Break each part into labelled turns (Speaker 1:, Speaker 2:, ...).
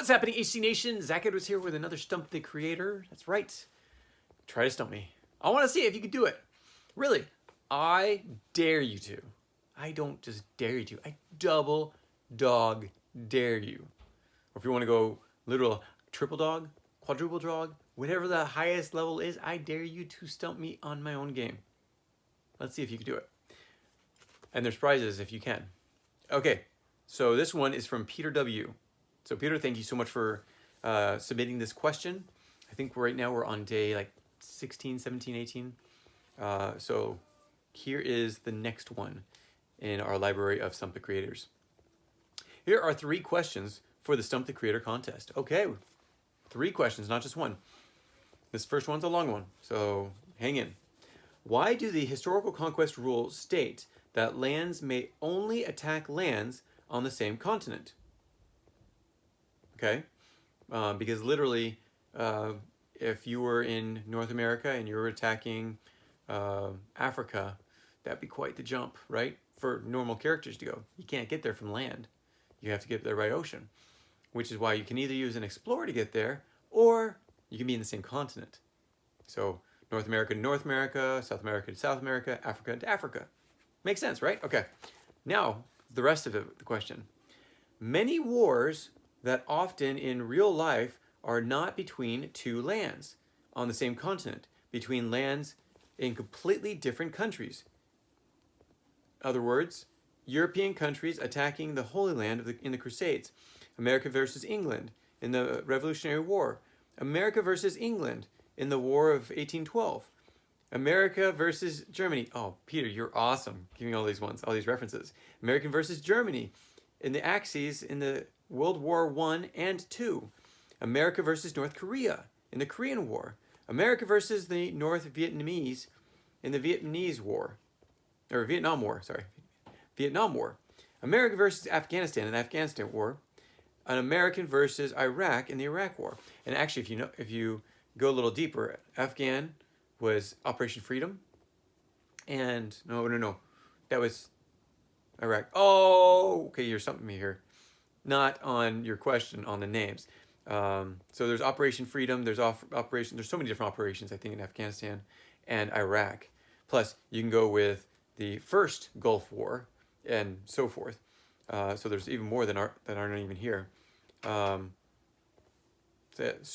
Speaker 1: What's happening, HC Nation? Zach Edwards here with another Stump the Creator. That's right. Try to stump me. I want to see if you can do it. Really, I dare you to. I don't just dare you to. I double dog dare you. Or if you want to go literal triple dog, quadruple dog, whatever the highest level is, I dare you to stump me on my own game. Let's see if you can do it. And there's prizes if you can. Okay, so this one is from Peter W. So Peter, thank you so much for submitting this question. I think right now we're on day like 16, 17, 18. So here is the next one in our library of Stump the Creators. Here are 3 questions for the Stump the Creator contest. Okay, 3 questions, not just one. This first one's a long one, so hang in. Why do the historical conquest rules state that lands may only attack lands on the same continent? Okay, because literally, if you were in North America and you were attacking Africa, that'd be quite the jump, right? For normal characters to go. You can't get there from land. You have to get there by ocean, which is why you can either use an explorer to get there, or you can be in the same continent. So North America to North America, South America to South America, Africa to Africa. Makes sense, right? Okay. Now, the rest of the question. Many wars that often in real life are not between 2 lands on the same continent, between lands in completely different countries. In other words, European countries attacking the Holy Land in the Crusades, America versus England in the Revolutionary War, America versus England in the War of 1812, America versus Germany. Oh, Peter, you're awesome, giving all these ones, all these references. American versus Germany in the Axis in the World War I and II, America versus North Korea in the Korean War, America versus the North Vietnamese in the Vietnamese War, or Vietnam War, sorry, Vietnam War, America versus Afghanistan in the Afghanistan War, an American versus Iraq in the Iraq War. And actually, if you go a little deeper, Afghan was Operation Freedom, and no, that was Iraq. Oh, okay, you're stumping me here. Not on your question on the names. So there's Operation Freedom, there's there's so many different operations, I think, in Afghanistan and Iraq. Plus, you can go with the first Gulf War and so forth. So there's even more that aren't even here. So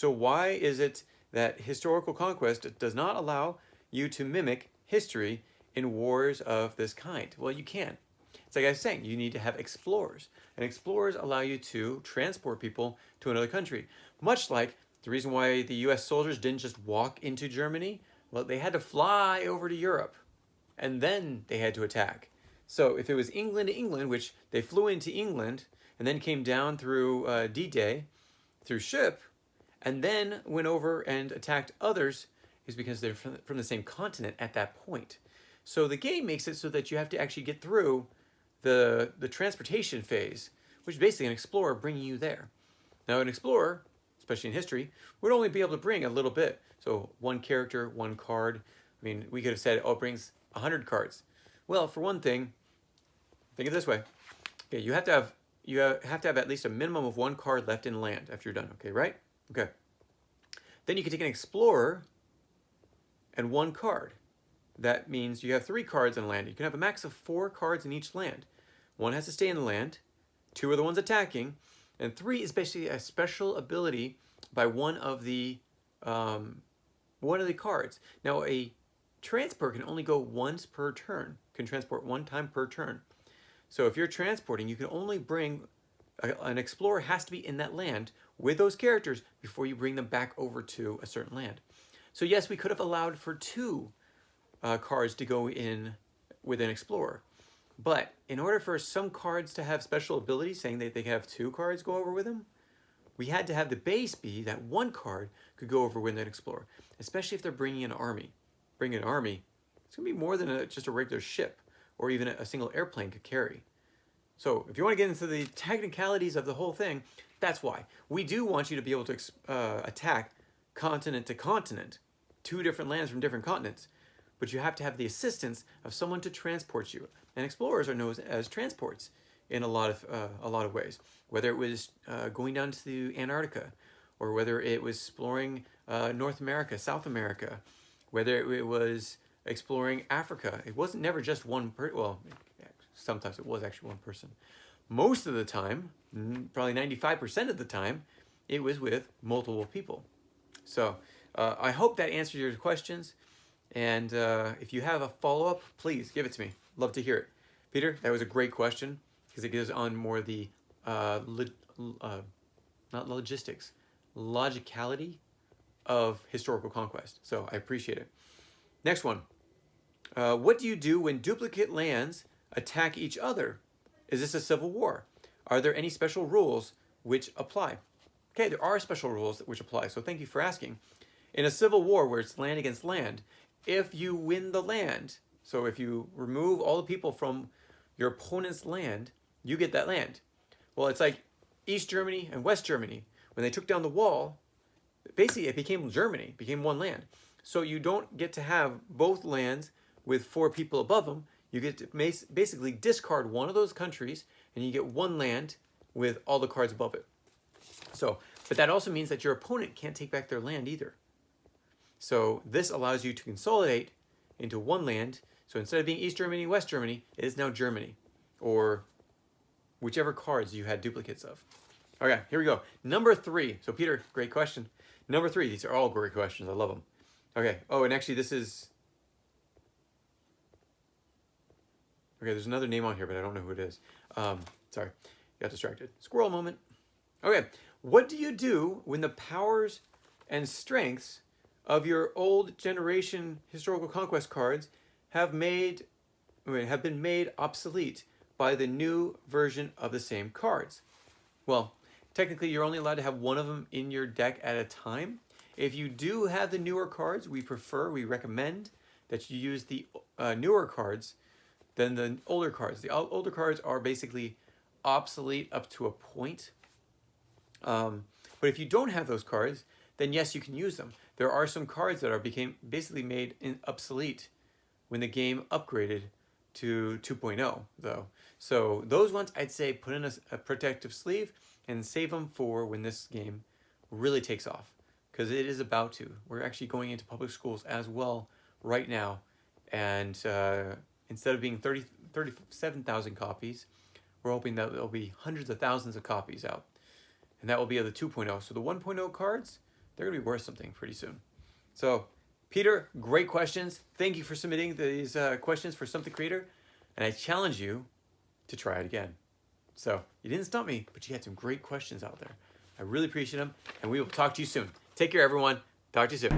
Speaker 1: why is it that historical conquest does not allow you to mimic history in wars of this kind? Well, you can. It's like I was saying, you need to have explorers. And explorers allow you to transport people to another country. Much like the reason why the US soldiers didn't just walk into Germany. Well, they had to fly over to Europe. And then they had to attack. So if it was England to England, which they flew into England, and then came down through D-Day, through ship, and then went over and attacked others, is because they're from the same continent at that point. So the game makes it so that you have to actually get through the transportation phase, which is basically an explorer bringing you there. Now, an explorer, especially in history, would only be able to bring a little bit. So 1 character, 1 card. I mean, we could have said, oh, it brings 100 cards. Well, for one thing, think of it this way. Okay, you have to have at least a minimum of 1 card left in land after you're done. Okay, right? Okay. Then you can take an explorer and 1 card. That means you have 3 cards in land. You can have a max of 4 cards in each land. 1 has to stay in the land, 2 are the ones attacking, and 3 is basically a special ability by one of the cards. Now, a transport can only go once per turn. Can transport 1 time per turn. So if you're transporting, you can only bring an explorer has to be in that land with those characters before you bring them back over to a certain land. So yes, we could have allowed for 2 cards to go in with an explorer. But in order for some cards to have special abilities, saying that they can have 2 cards go over with them, we had to have the base be that 1 card could go over with an explorer, especially if they're bringing an army. Bringing an army, it's going to be more than just a regular ship or even a single airplane could carry. So if you want to get into the technicalities of the whole thing, that's why. We do want you to be able to attack continent to continent, 2 different lands from different continents. But you have to have the assistance of someone to transport you. And explorers are known as transports. in a lot of ways. Whether it was going down to Antarctica, or whether it was exploring North America, South America, whether it was exploring Africa. It wasn't never just one person. Well, sometimes it was actually one person. Most of the time, probably 95% of the time, it was with multiple people. So I hope that answers your questions. And if you have a follow-up, please give it to me. Love to hear it. Peter, that was a great question because it goes on more the, not logistics, logicality of historical conquest. So I appreciate it. Next one. What do you do when duplicate lands attack each other? Is this a civil war? Are there any special rules which apply? Okay, there are special rules which apply, so thank you for asking. In a civil war where it's land against land, if you win the land, so if you remove all the people from your opponent's land, you get that land. Well, it's like East Germany and West Germany. When they took down the wall, basically it became Germany, became one land. So you don't get to have both lands with 4 people above them. You get to basically discard one of those countries and you get one land with all the cards above it. So, but that also means that your opponent can't take back their land either. So this allows you to consolidate into one land. So instead of being East Germany, West Germany, it is now Germany, or whichever cards you had duplicates of. Okay, here we go. Number 3. So Peter, great question. Number 3, these are all great questions. I love them. Okay, oh, and actually this is, okay, there's another name on here, but I don't know who it is. Sorry, got distracted. Squirrel moment. Okay, what do you do when the powers and strengths of your old generation historical conquest cards have been made obsolete by the new version of the same cards? Well, technically you're only allowed to have one of them in your deck at a time. If you do have the newer cards, we recommend that you use the newer cards than the older cards. The older cards are basically obsolete up to a point. But if you don't have those cards, then yes, you can use them. There are some cards that became basically made obsolete when the game upgraded to 2.0 though. So those ones I'd say put in a protective sleeve and save them for when this game really takes off, because it is about to. We're actually going into public schools as well right now, and instead of being 37,000 copies, we're hoping that there'll be hundreds of thousands of copies out, and that will be of the 2.0. So the 1.0 cards, they're gonna be worth something pretty soon. So Peter, great questions. Thank you for submitting these questions for Stump the Creator, and I challenge you to try it again. So you didn't stump me, but you had some great questions out there. I really appreciate them, and we will talk to you soon. Take care, everyone. Talk to you soon.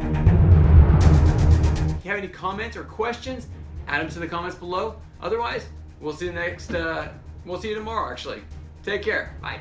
Speaker 1: If you have any comments or questions, add them to the comments below. Otherwise, we'll see you tomorrow, actually. Take care. Bye.